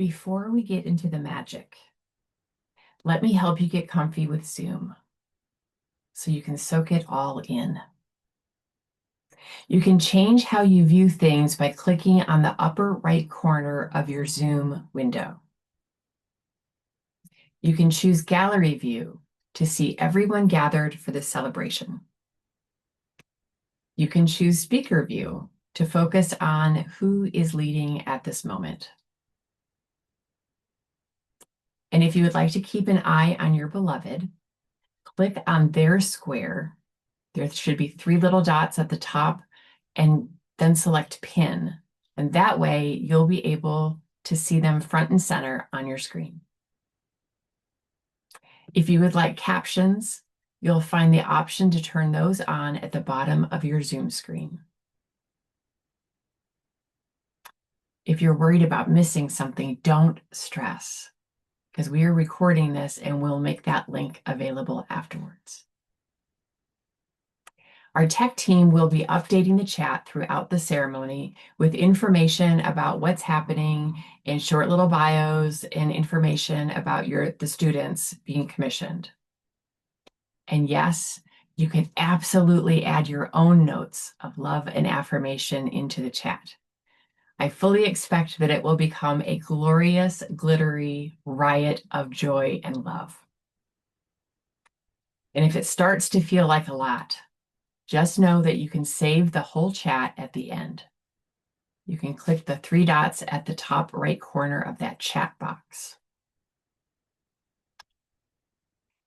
Before we get into the magic, let me help you get comfy with Zoom so you can soak it all in. You can change how you view things by clicking on the upper right corner of your Zoom window. You can choose Gallery View to see everyone gathered for the celebration. You can choose Speaker View to focus on who is leading at this moment. And if you would like to keep an eye on your beloved, click on their square. There should be 3 little dots at the top, and then select Pin. And that way you'll be able to see them front and center on your screen. If you would like captions, you'll find the option to turn those on at the bottom of your Zoom screen. If you're worried about missing something, don't stress, because we are recording this and we'll make that link available afterwards. Our tech team will be updating the chat throughout the ceremony with information about what's happening and short little bios and information about the students being commissioned. And yes, you can absolutely add your own notes of love and affirmation into the chat. I fully expect that it will become a glorious, glittery riot of joy and love. And if it starts to feel like a lot, just know that you can save the whole chat at the end. You can click the 3 dots at the top right corner of that chat box.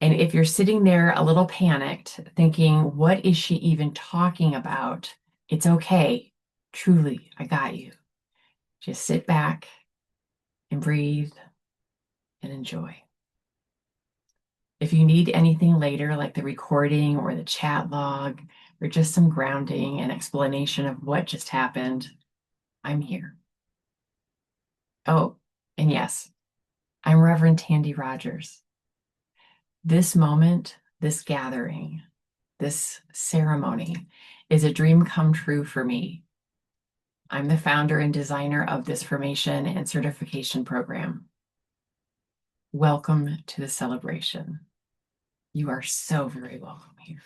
And if you're sitting there a little panicked, thinking, what is she even talking about? It's okay. Truly, I got you. Just sit back and breathe and enjoy. If you need anything later, like the recording or the chat log, or just some grounding and explanation of what just happened, I'm here. Oh, and yes, I'm Reverend Tandi Rogers. This moment, this gathering, this ceremony is a dream come true for me. I'm the founder and designer of this formation and certification program. Welcome to the celebration. You are so very welcome here.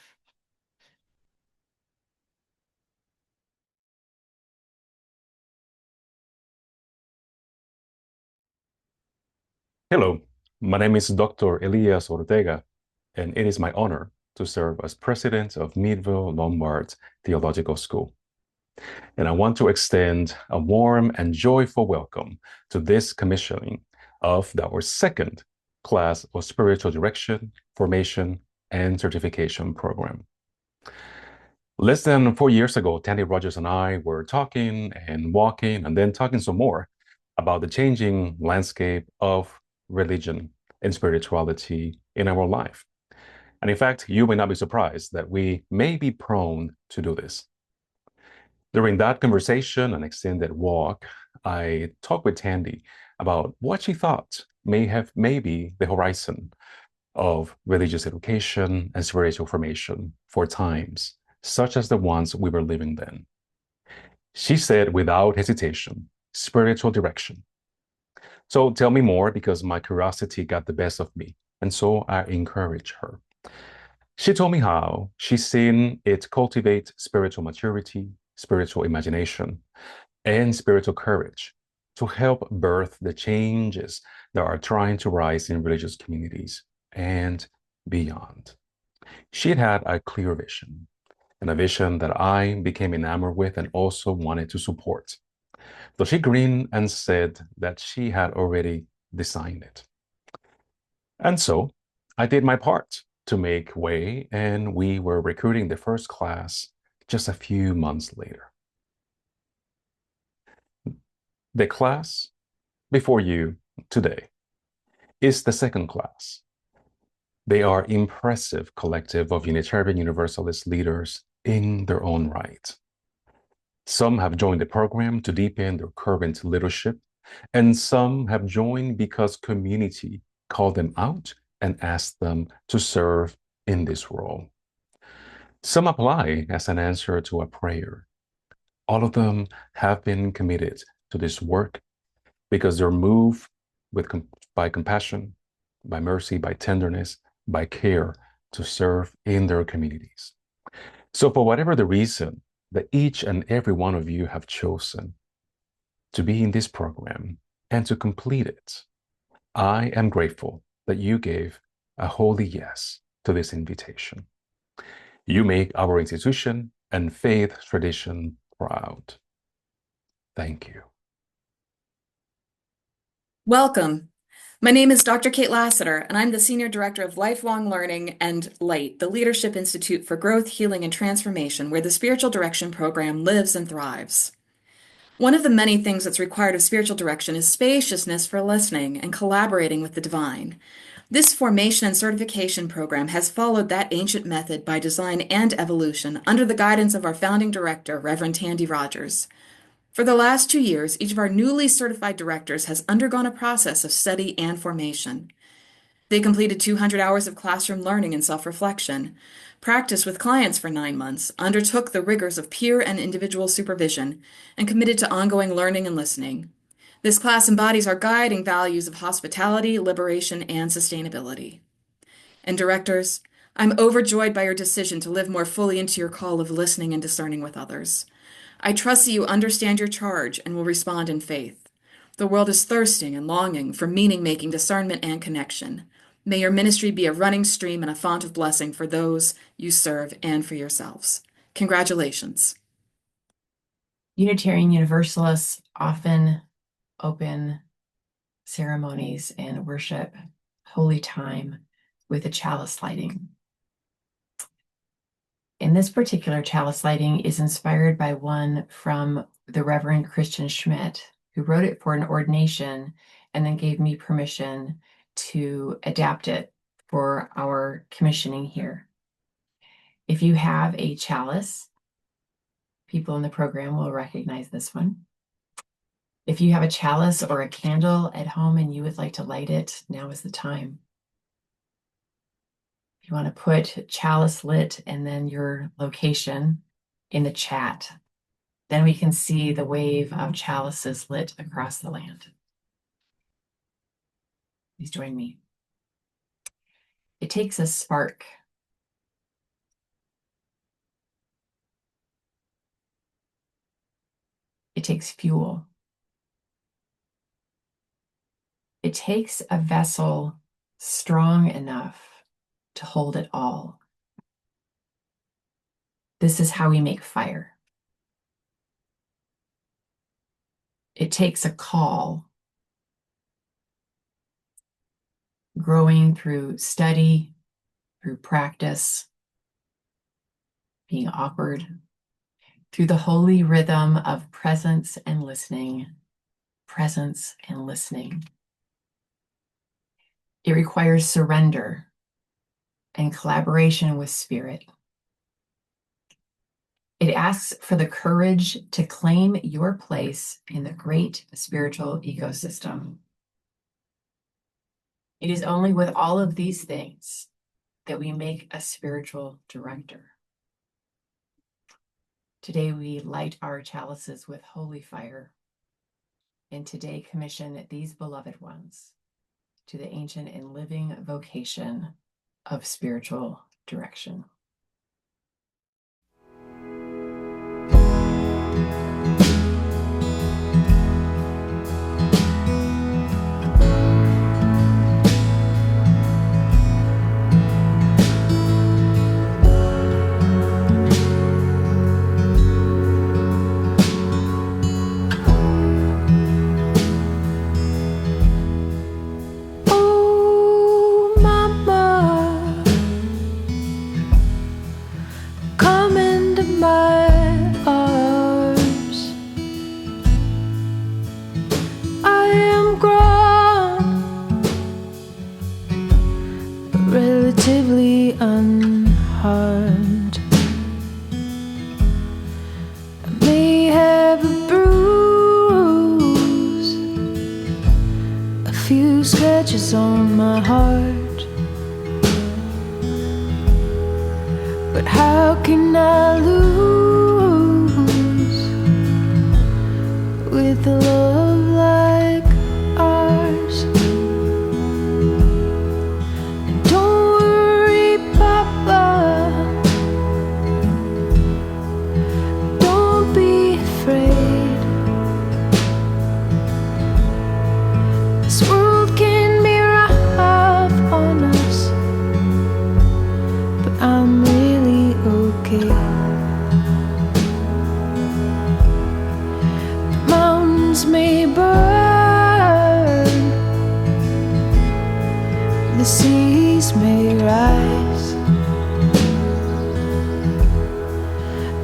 Hello, my name is Dr. Elias Ortega, and it is my honor to serve as president of Meadville Lombard Theological School. And I want to extend a warm and joyful welcome to this commissioning of our second class of spiritual direction, formation, and certification program. Less than 4 years ago, Tandi Rogers and I were talking and walking and then talking some more about the changing landscape of religion and spirituality in our life. And in fact, you may not be surprised that we may be prone to do this. During that conversation and extended walk, I talked with Tandi about what she thought may be the horizon of religious education and spiritual formation for times such as the ones we were living then. She said without hesitation, spiritual direction. So tell me more, because my curiosity got the best of me, and so I encouraged her. She told me how she's seen it cultivate spiritual maturity, spiritual imagination, and spiritual courage to help birth the changes that are trying to rise in religious communities and beyond. She had a clear vision, and a vision that I became enamored with and also wanted to support. So she grinned and said that she had already designed it. And so I did my part to make way, and we were recruiting the first class just a few months later. The class before you today is the second class. They are impressive collective of Unitarian Universalist leaders in their own right. Some have joined the program to deepen their current leadership, and some have joined because community called them out and asked them to serve in this role. Some apply as an answer to a prayer. All of them have been committed to this work because they're moved by compassion, by mercy, by tenderness, by care to serve in their communities. So for whatever the reason that each and every one of you have chosen to be in this program and to complete it, I am grateful that you gave a holy yes to this invitation. You make our institution and faith tradition proud. Thank you. Welcome. My name is Dr. Kate Lassiter, and I'm the Senior Director of Lifelong Learning and LIGHT, the Leadership Institute for Growth, Healing, and Transformation, where the Spiritual Direction program lives and thrives. One of the many things that's required of spiritual direction is spaciousness for listening and collaborating with the divine. This formation and certification program has followed that ancient method by design and evolution under the guidance of our founding director, Reverend Tandi Rogers. For the last 2 years, each of our newly certified directors has undergone a process of study and formation. They completed 200 hours of classroom learning and self-reflection, practiced with clients for 9 months, undertook the rigors of peer and individual supervision, and committed to ongoing learning and listening. This class embodies our guiding values of hospitality, liberation, and sustainability. And directors, I'm overjoyed by your decision to live more fully into your call of listening and discerning with others. I trust that you understand your charge and will respond in faith. The world is thirsting and longing for meaning-making discernment and connection. May your ministry be a running stream and a font of blessing for those you serve and for yourselves. Congratulations. Unitarian Universalists often open ceremonies and worship holy time with a chalice lighting. And this particular chalice lighting is inspired by one from the Reverend Christian Schmidt, who wrote it for an ordination and then gave me permission to adapt it for our commissioning here. If you have a chalice, people in the program will recognize this one. If you have a chalice or a candle at home and you would like to light it, now is the time. You want to put chalice lit and then your location in the chat. Then we can see the wave of chalices lit across the land. Please join me. It takes a spark. It takes fuel. It takes a vessel strong enough to hold it all. This is how we make fire. It takes a call, growing through study, through practice, being awkward, through the holy rhythm of presence and listening, presence and listening. It requires surrender and collaboration with Spirit. It asks for the courage to claim your place in the great spiritual ecosystem. It is only with all of these things that we make a spiritual director. Today we light our chalices with holy fire, and today commission these beloved ones to the ancient and living vocation of spiritual direction. Relatively unharmed. I may have a bruise, a few scratches on my heart, but how can I lose with a love like ours? seas may rise,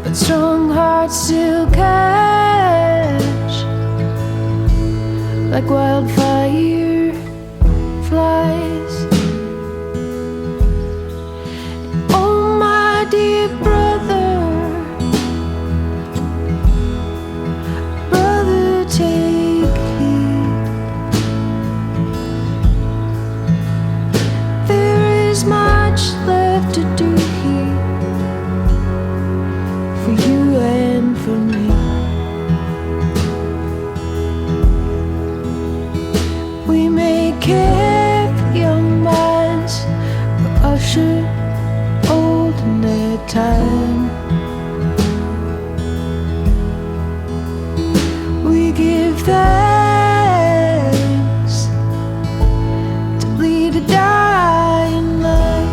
but strong hearts still catch like wildfire flies. Oh, my dear brother, brother, take heed. There is much left to do here for you and for me. We may care for young minds, but usher old in their time. We give thanks to lead a dying life.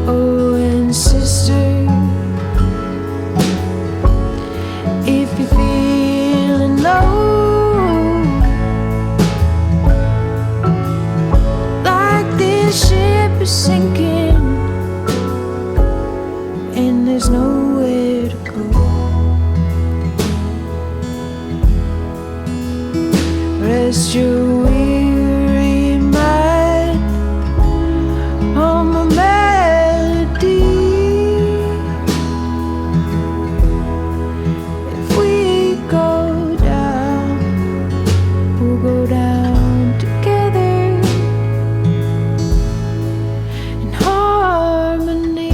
Oh, and sister, if you're feeling low, like this ship is sinking and there's nowhere to go, rest your weary mind on the melody. If we go down, we'll go down together in harmony.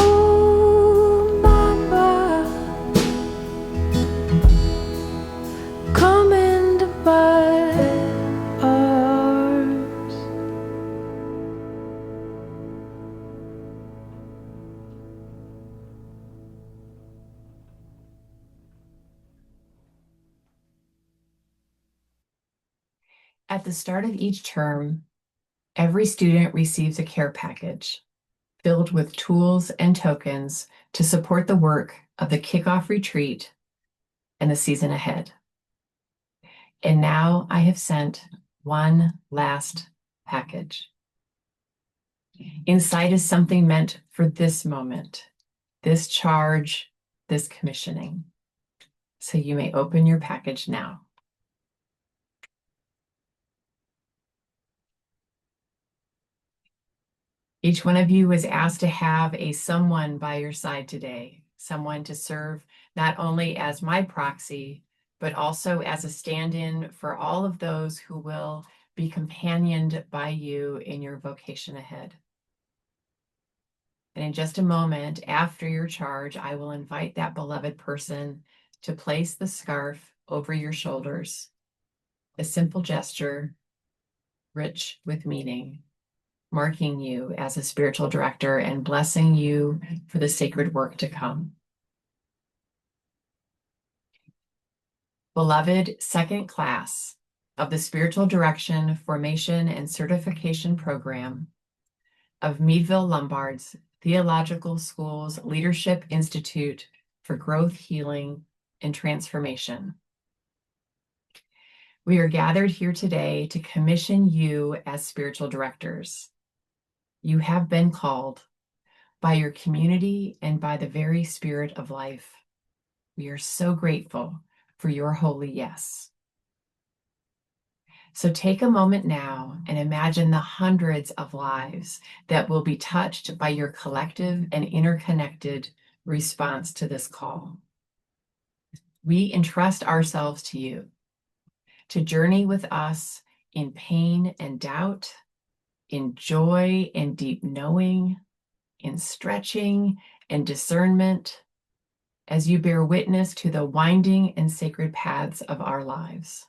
Oh, mama, come into my arms. At the start of each term, every student receives a care package filled with tools and tokens to support the work of the kickoff retreat and the season ahead. And now I have sent one last package. Inside is something meant for this moment, this charge, this commissioning. So you may open your package now. Each one of you was asked to have a someone by your side today, someone to serve not only as my proxy, but also as a stand-in for all of those who will be companioned by you in your vocation ahead. And in just a moment after your charge, I will invite that beloved person to place the scarf over your shoulders, a simple gesture, rich with meaning, marking you as a spiritual director and blessing you for the sacred work to come. Beloved second class of the Spiritual Direction, Formation, and Certification Program of Meadville Lombard's Theological School's Leadership Institute for Growth, Healing, and Transformation. We are gathered here today to commission you as spiritual directors. You have been called by your community and by the very Spirit of life. We are so grateful for your holy yes. So take a moment now and imagine the hundreds of lives that will be touched by your collective and interconnected response to this call. We entrust ourselves to you to journey with us in pain and doubt, in joy and deep knowing, in stretching and discernment, as you bear witness to the winding and sacred paths of our lives.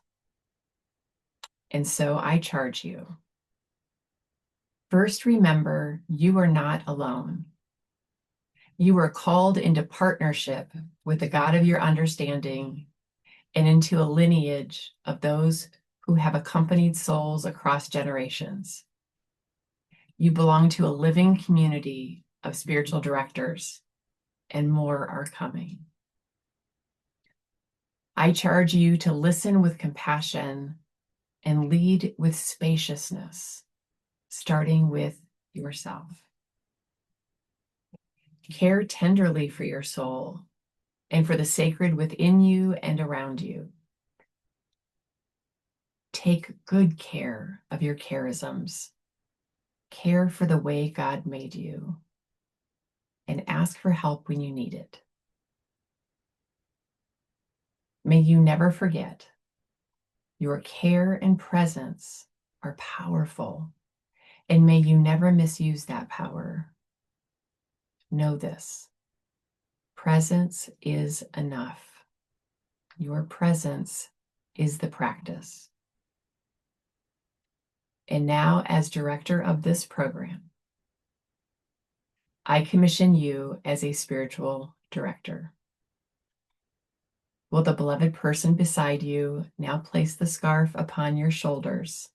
And so I charge you, First, remember you are not alone. You are called into partnership with the God of your understanding and into a lineage of those who have accompanied souls across generations. You belong to a living community of spiritual directors, and more are coming. I charge you to listen with compassion and lead with spaciousness, starting with yourself. Care tenderly for your soul and for the sacred within you and around you. Take good care of your charisms. Care for the way God made you, and ask for help when you need it. May you never forget your care and presence are powerful, and may you never misuse that power. Know this: presence is enough. Your presence is the practice. And now, as director of this program, I commission you as a spiritual director. Will the beloved person beside you now place the scarf upon your shoulders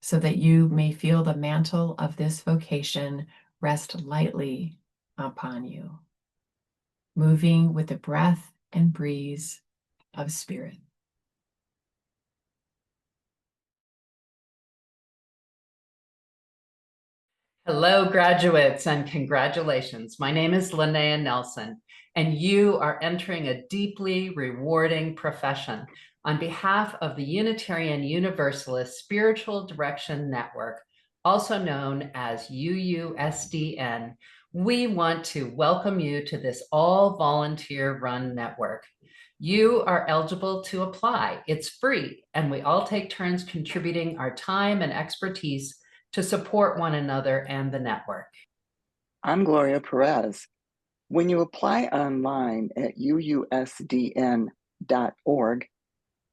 so that you may feel the mantle of this vocation rest lightly upon you, moving with the breath and breeze of spirit. Hello, graduates, and congratulations. My name is Linnea Nelson, and you are entering a deeply rewarding profession. On behalf of the Unitarian Universalist Spiritual Direction Network, also known as UUSDN, we want to welcome you to this all-volunteer-run network. You are eligible to apply. It's free, and we all take turns contributing our time and expertise to support one another and the network. I'm Gloria Perez. When you apply online at uusdn.org,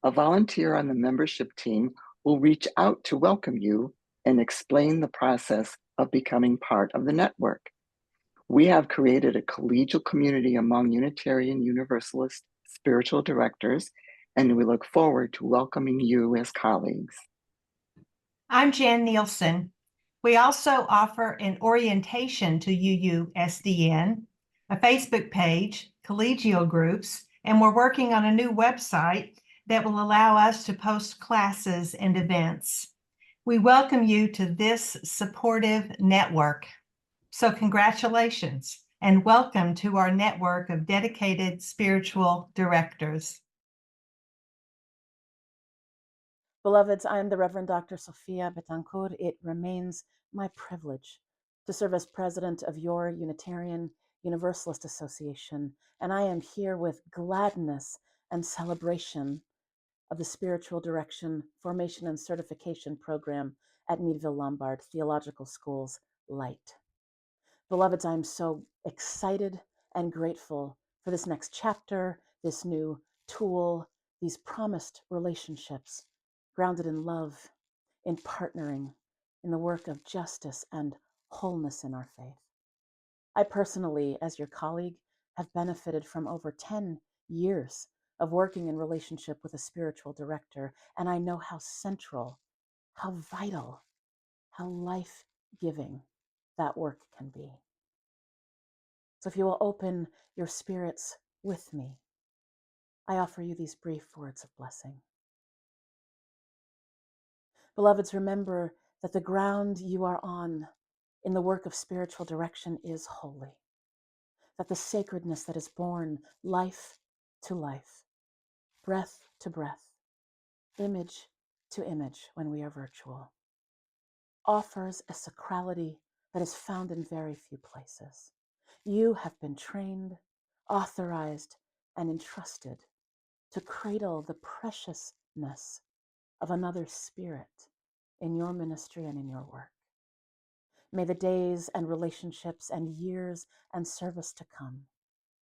a volunteer on the membership team will reach out to welcome you and explain the process of becoming part of the network. We have created a collegial community among Unitarian Universalist spiritual directors, and we look forward to welcoming you as colleagues. I'm Jan Nielsen. We also offer an orientation to UUSDN, a Facebook page, collegial groups, and we're working on a new website that will allow us to post classes and events. We welcome you to this supportive network. So congratulations and welcome to our network of dedicated spiritual directors. Beloveds, I am the Reverend Dr. Sophia Betancourt. It remains my privilege to serve as president of your Unitarian Universalist Association, and I am here with gladness and celebration of the Spiritual Direction Formation and Certification Program at Meadville Lombard Theological School's Light. Beloveds, I am so excited and grateful for this next chapter, this new tool, these promised relationships grounded in love, in partnering, in the work of justice and wholeness in our faith. I personally, as your colleague, have benefited from over 10 years of working in relationship with a spiritual director, and I know how central, how vital, how life-giving that work can be. So if you will open your spirits with me, I offer you these brief words of blessing. Beloveds, remember that the ground you are on in the work of spiritual direction is holy, that the sacredness that is born life to life, breath to breath, image to image when we are virtual, offers a sacrality that is found in very few places. You have been trained, authorized, and entrusted to cradle the preciousness of another spirit in your ministry and in your work. May the days and relationships and years and service to come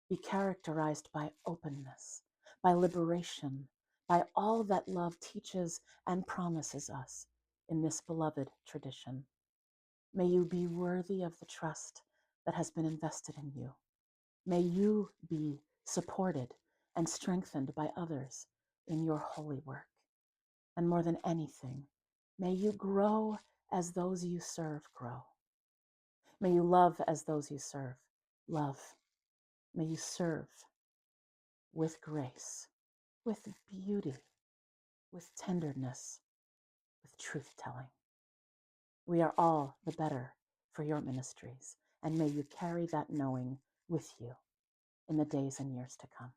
be characterized by openness, by liberation, by all that love teaches and promises us in this beloved tradition. May you be worthy of the trust that has been invested in you. May you be supported and strengthened by others in your holy work. And more than anything, may you grow as those you serve grow. May you love as those you serve love. May you serve with grace, with beauty, with tenderness, with truth-telling. We are all the better for your ministries, and may you carry that knowing with you in the days and years to come.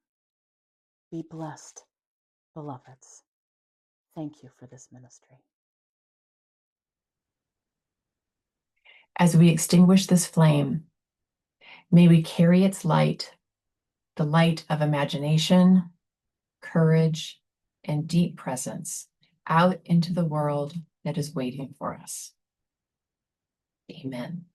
Be blessed, beloveds. Thank you for this ministry. As we extinguish this flame, may we carry its light, the light of imagination, courage, and deep presence out into the world that is waiting for us. Amen.